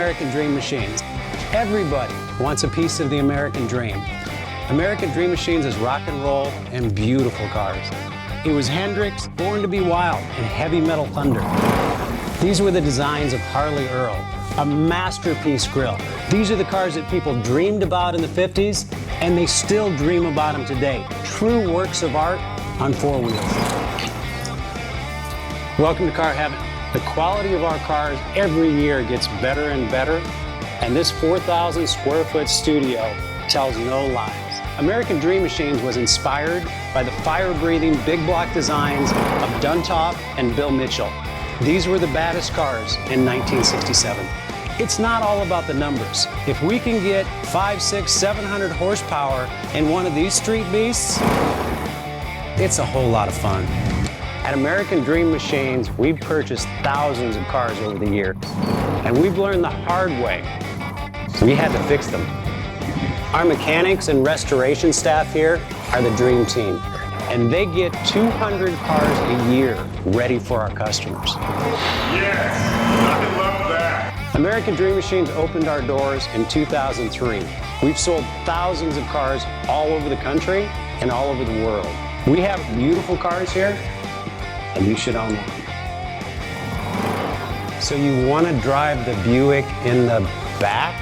American Dream Machines. Everybody wants a piece of the American dream. American Dream Machines is rock and roll and beautiful cars. It was Hendrix, Born to be Wild, and Heavy Metal Thunder. These were the designs of Harley Earl, a masterpiece grille. These are the cars that people dreamed about in the 50s, and they still dream about them today. True works of art on four wheels. Welcome to Car Heaven. The quality of our cars every year gets better and better, and this 4,000 square foot studio tells no lies. American Dream Machines was inspired by the fire-breathing big block designs of Duntop and Bill Mitchell. These were the baddest cars in 1967. It's not all about the numbers. If we can get 500, 600, 700 horsepower in one of these street beasts, it's a whole lot of fun. At American Dream Machines, we've purchased thousands of cars over the years, and we've learned the hard way. We had to fix them. Our mechanics and restoration staff here are the dream team, and they get 200 cars a year ready for our customers. Yes, I love that. American Dream Machines opened our doors in 2003. We've sold thousands of cars all over the country and all over the world. We have beautiful cars here, and you should own one. So you want to drive the Buick in the back?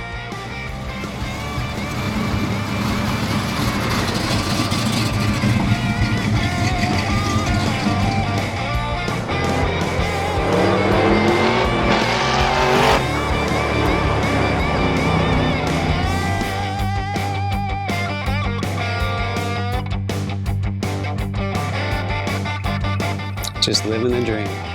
Just living the dream.